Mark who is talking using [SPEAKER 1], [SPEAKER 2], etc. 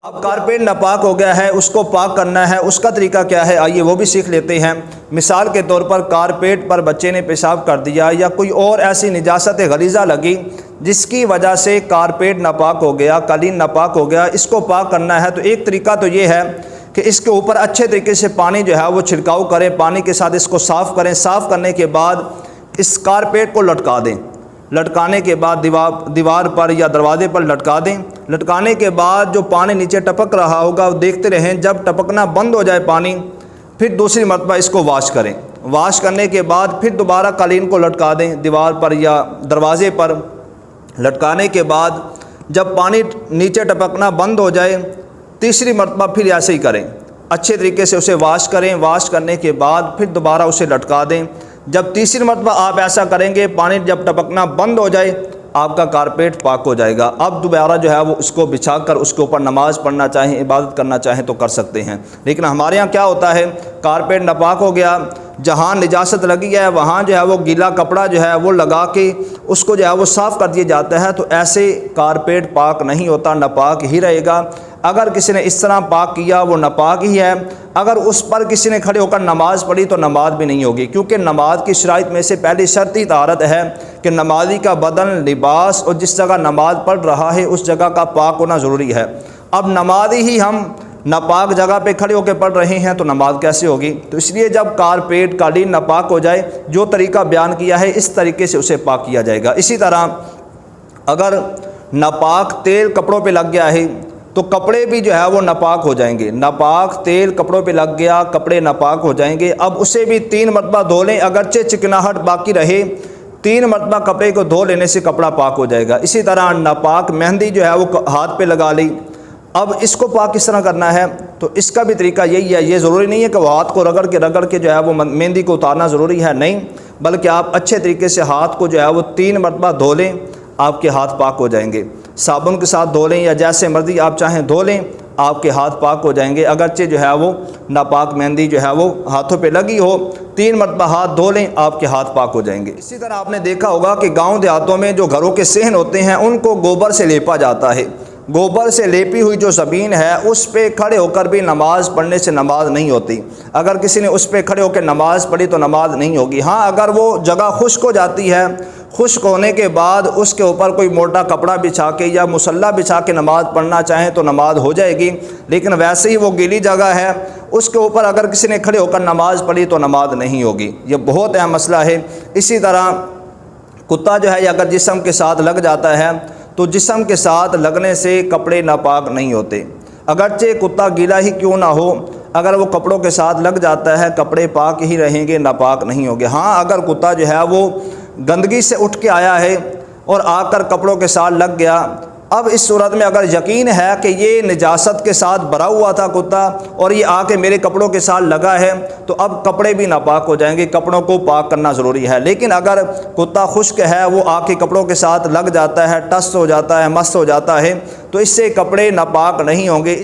[SPEAKER 1] اب کارپیٹ ناپاک ہو گیا ہے، اس کو پاک کرنا ہے، اس کا طریقہ کیا ہے آئیے وہ بھی سیکھ لیتے ہیں۔ مثال کے طور پر کارپیٹ پر بچے نے پیشاب کر دیا یا کوئی اور ایسی نجاست غلیظہ لگی جس کی وجہ سے کارپیٹ ناپاک ہو گیا، قالین ناپاک ہو گیا، اس کو پاک کرنا ہے تو ایک طریقہ تو یہ ہے کہ اس کے اوپر اچھے طریقے سے پانی جو ہے وہ چھڑکاؤ کریں، پانی کے ساتھ اس کو صاف کریں، صاف کرنے کے بعد اس کارپیٹ کو لٹکا دیں، لٹکانے کے بعد دیوار پر یا دروازے پر لٹکا دیں۔ لٹکانے کے بعد جو پانی نیچے ٹپک رہا ہوگا وہ دیکھتے رہیں، جب ٹپکنا بند ہو جائے پانی پھر دوسری مرتبہ اس کو واش کریں۔ واش کرنے کے بعد پھر دوبارہ قالین کو لٹکا دیں دیوار پر یا دروازے پر۔ لٹکانے کے بعد جب پانی نیچے ٹپکنا بند ہو جائے تیسری مرتبہ پھر ایسے ہی کریں، اچھے طریقے سے اسے واش کریں۔ واش کرنے کے بعد پھر دوبارہ اسے لٹکا دیں۔ جب تیسری مرتبہ آپ ایسا کریں گے پانی جب ٹپکنا بند ہو جائے آپ کا کارپیٹ پاک ہو جائے گا۔ اب دوبارہ جو ہے وہ اس کو بچھا کر اس کے اوپر نماز پڑھنا چاہیں، عبادت کرنا چاہیں تو کر سکتے ہیں۔ لیکن ہمارے یہاں کیا ہوتا ہے، کارپیٹ ناپاک ہو گیا، جہاں نجاست لگی ہے وہاں جو ہے وہ گیلا کپڑا جو ہے وہ لگا کے اس کو جو ہے وہ صاف کر دیا جاتا ہے، تو ایسے کارپیٹ پاک نہیں ہوتا، ناپاک ہی رہے گا۔ اگر کسی نے اس طرح پاک کیا وہ ناپاک ہی ہے، اگر اس پر کسی نے کھڑے ہو کر نماز پڑھی تو نماز بھی نہیں ہوگی، کیونکہ نماز کی شرائط میں سے پہلی شرط ہی طہارت ہے کہ نمازی کا بدن، لباس اور جس جگہ نماز پڑھ رہا ہے اس جگہ کا پاک ہونا ضروری ہے۔ اب نمازی ہی ہم ناپاک جگہ پہ کھڑے ہو کے پڑھ رہے ہیں تو نماز کیسے ہوگی؟ تو اس لیے جب کارپیٹ قالین ناپاک ہو جائے جو طریقہ بیان کیا ہے اس طریقے سے اسے پاک کیا جائے گا۔ اسی طرح اگر ناپاک تیل کپڑوں پہ لگ گیا ہے تو کپڑے بھی جو ہے وہ ناپاک ہو جائیں گے۔ ناپاک تیل کپڑوں پہ لگ گیا، کپڑے ناپاک ہو جائیں گے۔ اب اسے بھی 3 مرتبہ دھو لیں، اگرچہ چکناہٹ باقی رہے 3 مرتبہ کپڑے کو دھو لینے سے کپڑا پاک ہو جائے گا۔ اسی طرح ناپاک مہندی جو ہے وہ ہاتھ پہ لگا لی، اب اس کو پاک کس طرح کرنا ہے؟ تو اس کا بھی طریقہ یہی ہے، یہ ضروری نہیں ہے کہ وہ ہاتھ کو رگڑ کے جو ہے وہ مہندی کو اتارنا ضروری ہے، نہیں، بلکہ آپ اچھے طریقے سے ہاتھ کو جو ہے وہ 3 مرتبہ دھو لیں، آپ کے ہاتھ پاک ہو جائیں گے۔ صابن کے ساتھ دھو لیں یا جیسے مرضی آپ چاہیں دھو لیں، آپ کے ہاتھ پاک ہو جائیں گے، اگرچہ جو ہے وہ ناپاک مہندی جو ہے وہ ہاتھوں پہ لگی ہو، 3 مرتبہ ہاتھ دھو لیں، آپ کے ہاتھ پاک ہو جائیں گے۔ اسی طرح آپ نے دیکھا ہوگا کہ گاؤں دیہاتوں میں جو گھروں کے صحن ہوتے ہیں ان کو گوبر سے لیپا جاتا ہے۔ گوبر سے لیپی ہوئی جو زمین ہے اس پہ کھڑے ہو کر بھی نماز پڑھنے سے نماز نہیں ہوتی۔ اگر کسی نے اس پہ کھڑے ہو کے نماز پڑھی تو نماز نہیں ہوگی۔ ہاں اگر وہ جگہ خشک ہو جاتی ہے، خشک ہونے کے بعد اس کے اوپر کوئی موٹا کپڑا بچھا کے یا مصلی بچھا کے نماز پڑھنا چاہیں تو نماز ہو جائے گی، لیکن ویسے ہی وہ گیلی جگہ ہے اس کے اوپر اگر کسی نے کھڑے ہو کر نماز پڑھی تو نماز نہیں ہوگی۔ یہ بہت اہم مسئلہ ہے۔ اسی طرح کتا جو ہے اگر جسم کے ساتھ لگ جاتا ہے تو جسم کے ساتھ لگنے سے کپڑے ناپاک نہیں ہوتے، اگرچہ کتا گیلا ہی کیوں نہ ہو، اگر وہ کپڑوں کے ساتھ لگ جاتا ہے کپڑے پاک ہی رہیں گے، ناپاک نہیں ہوں گے۔ ہاں اگر کتا جو ہے وہ گندگی سے اٹھ کے آیا ہے اور آ کر کپڑوں کے ساتھ لگ گیا، اب اس صورت میں اگر یقین ہے کہ یہ نجاست کے ساتھ بھرا ہوا تھا کتا اور یہ آ کے میرے کپڑوں کے ساتھ لگا ہے تو اب کپڑے بھی ناپاک ہو جائیں گے، کپڑوں کو پاک کرنا ضروری ہے۔ لیکن اگر کتا خشک ہے، وہ آ کے کپڑوں کے ساتھ لگ جاتا ہے، ٹس ہو جاتا ہے، مس ہو جاتا ہے، تو اس سے کپڑے ناپاک نہیں ہوں گے۔